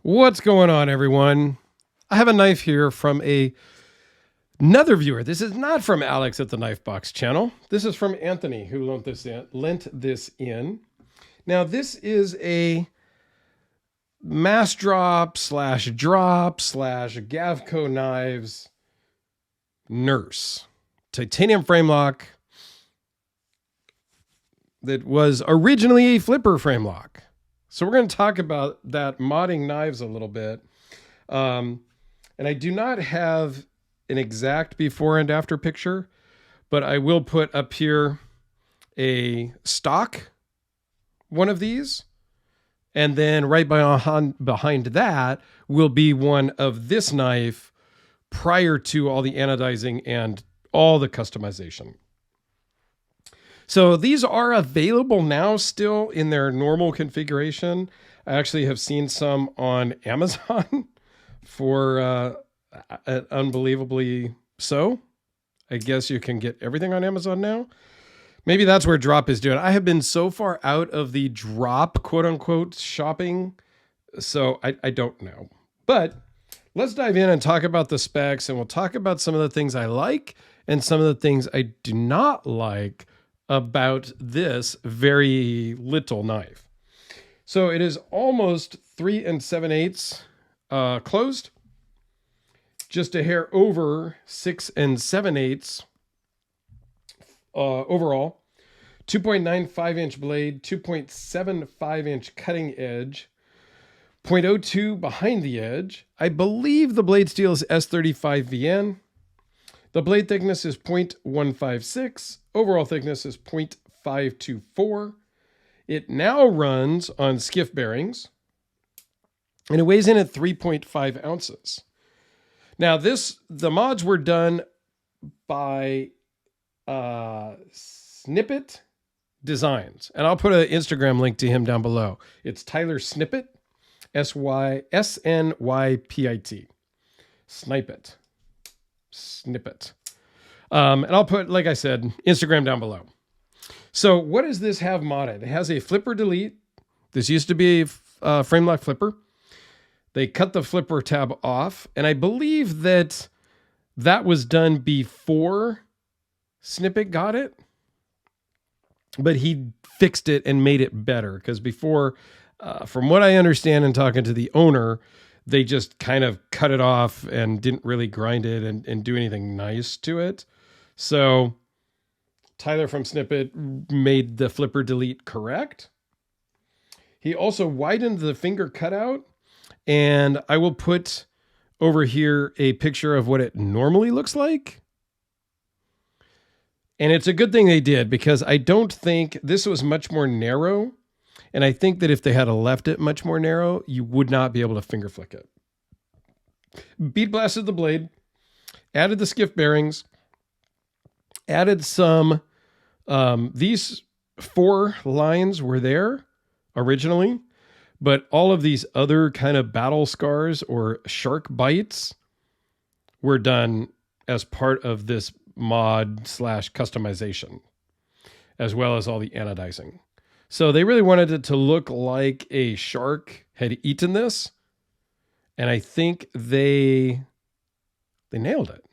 What's going on, everyone? I have a knife here from another viewer. This is not from Alex at the Knife Box channel. This is from Anthony, who lent this in. Now, this is a mass drop slash Gavko knives nurse. Titanium frame lock that was originally a flipper frame lock. So we're going to talk about that modding knives a little bit. And I do not have an exact before and after picture, but I will put up here a stock one of these. And then right behind that will be one of this knife prior to all the anodizing and all the customization. So these are available now still in their normal configuration. I actually have seen some on Amazon for unbelievably so. I guess you can get everything on Amazon now. Maybe that's where drop is doing. I have been so far out of the drop, quote unquote, shopping. So I don't know. But let's dive in and talk about the specs, and we'll talk about some of the things I like and some of the things I do not like about this very little knife. So it is almost 3 7/8 closed, just a hair over 6 7/8 overall, 2.95 inch blade, 2.75 inch cutting edge, 0.02 behind the edge. I believe the blade steel is S35 VN. The blade thickness is 0.156. Overall thickness is 0.524. It now runs on skiff bearings, and it weighs in at 3.5 ounces. Now, the mods were done by Snippet Designs, and I'll put an Instagram link to him down below. It's Tyler Snippet, SNYPIT. Snippet. And I'll put, like I said, Instagram down below. So what does this have modded? It has a flipper delete. This used to be a frame lock flipper. They cut the flipper tab off, and I believe that was done before Snippet got it, but he fixed it and made it better, because before, from what I understand and talking to the owner, they just kind of cut it off and didn't really grind it and do anything nice to it. So Tyler from Snippet made the flipper delete correct. He also widened the finger cutout, and I will put over here a picture of what it normally looks like. And it's a good thing they did, because I don't think this was much more narrow. And I think that if they had left it much more narrow, you would not be able to finger flick it. Bead blasted the blade, added the skiff bearings, added some, these 4 lines were there originally, but all of these other kind of battle scars or shark bites were done as part of this mod slash customization, as well as all the anodizing. So they really wanted it to look like a shark had eaten this. And I think they nailed it.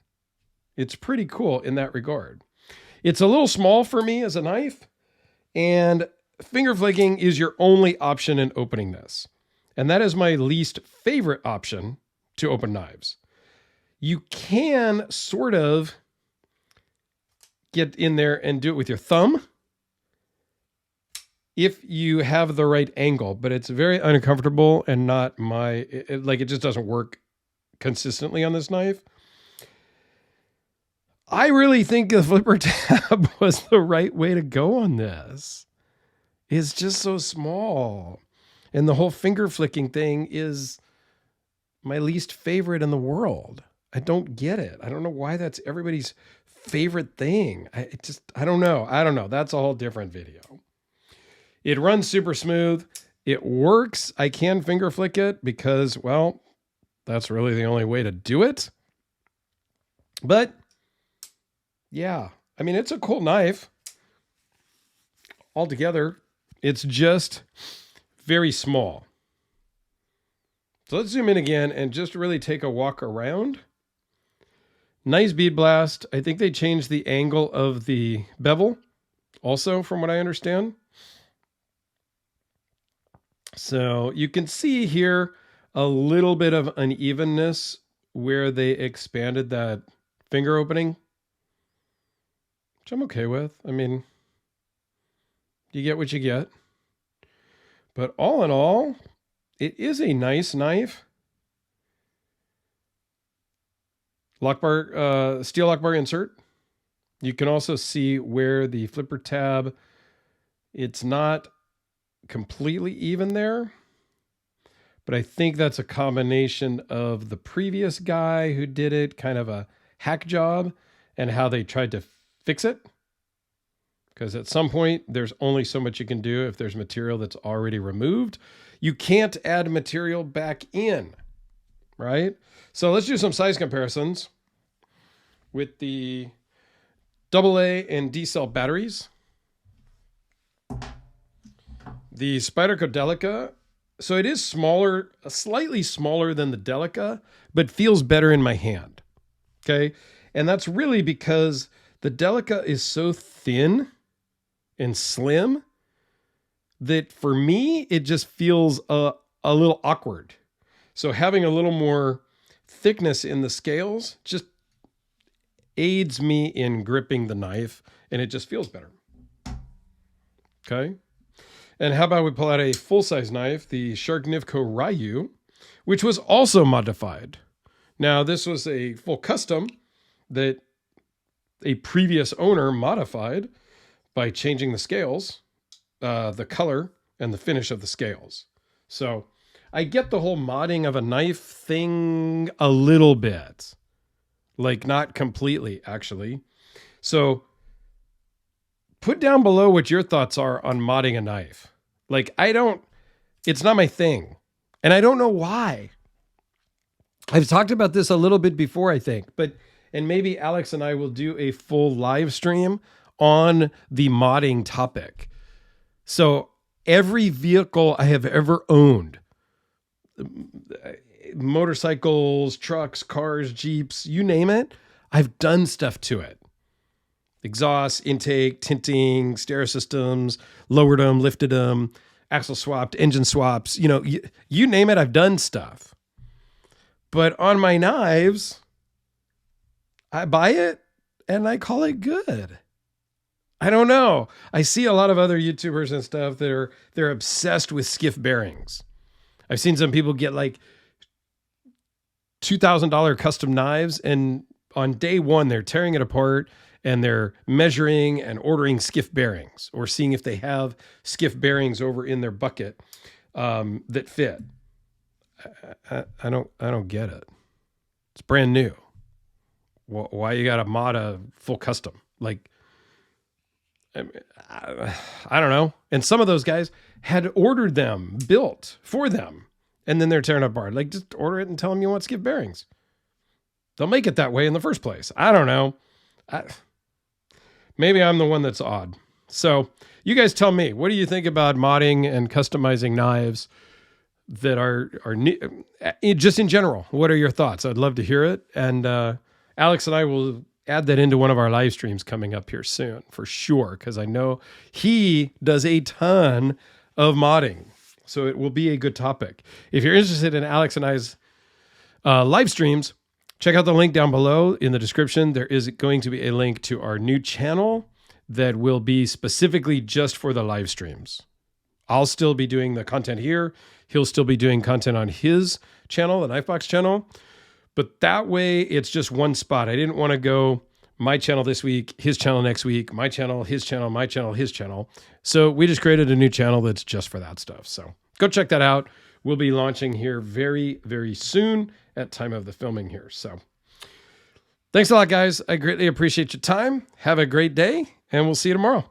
It's pretty cool in that regard. It's a little small for me as a knife, and finger flicking is your only option in opening this. And that is my least favorite option to open knives. You can sort of get in there and do it with your thumb if you have the right angle, but it's very uncomfortable and not it just doesn't work consistently on this knife. I really think the flipper tab was the right way to go on this. It's just so small. And the whole finger flicking thing is my least favorite in the world. I don't get it. I don't know why that's everybody's favorite thing. I don't know. That's a whole different video. It runs super smooth. It works. I can finger flick it because, well, that's really the only way to do it. But yeah, I mean, it's a cool knife. Altogether, it's just very small. So let's zoom in again and just really take a walk around. Nice bead blast. I think they changed the angle of the bevel also, from what I understand. So you can see here a little bit of unevenness where they expanded that finger opening, which I'm okay with. I mean, you get what you get. But all in all, it is a nice knife. Lock bar, steel lock bar insert. You can also see where the flipper tab, it's not completely even there, but I think that's a combination of the previous guy who did it, kind of a hack job, and how they tried to fix it. Because at some point, there's only so much you can do if there's material that's already removed. You can't add material back in, right? So let's do some size comparisons with the AA and D cell batteries. The Spyderco Delica, so it is smaller, slightly smaller than the Delica, but feels better in my hand. Okay. And that's really because the Delica is so thin and slim that for me, it just feels a little awkward. So having a little more thickness in the scales just aids me in gripping the knife, and it just feels better. Okay. And how about we pull out a full-size knife, the Shark Nivco Ryu, which was also modified. Now, this was a full custom that a previous owner modified by changing the scales, the color, and the finish of the scales. So I get the whole modding of a knife thing a little bit. Like, not completely, actually. So put down below what your thoughts are on modding a knife. Like, it's not my thing. And I don't know why. I've talked about this a little bit before, I think, and maybe Alex and I will do a full live stream on the modding topic. So every vehicle I have ever owned, motorcycles, trucks, cars, Jeeps, you name it, I've done stuff to it. Exhaust, intake, tinting, stereo systems, lowered them, lifted them, axle swapped, engine swaps, you name it, I've done stuff. But on my knives, I buy it and I call it good. I don't know. I see a lot of other YouTubers and stuff that they're obsessed with skiff bearings. I've seen some people get like $2,000 custom knives, and on day one, they're tearing it apart and they're measuring and ordering skiff bearings, or seeing if they have skiff bearings over in their bucket that fit. I don't get it. It's brand new. Why you got to mod a full custom? Like, I don't know. And some of those guys had ordered them built for them, and then they're tearing it apart. Like, just order it and tell them you want skiff bearings. They'll make it that way in the first place. I don't know. Maybe I'm the one that's odd. So you guys tell me, what do you think about modding and customizing knives that are just in general? What are your thoughts? I'd love to hear it. And Alex and I will add that into one of our live streams coming up here soon, for sure, because I know he does a ton of modding. So it will be a good topic. If you're interested in Alex and I's live streams, check out the link down below in the description. There is going to be a link to our new channel that will be specifically just for the live streams. I'll still be doing the content here. He'll still be doing content on his channel, the Knifebox channel. But that way, it's just one spot. I didn't want to go my channel this week, his channel next week, my channel, his channel, my channel, his channel. So we just created a new channel that's just for that stuff. So go check that out. We'll be launching here very, very soon at time of the filming here. So thanks a lot, guys. I greatly appreciate your time. Have a great day, and we'll see you tomorrow.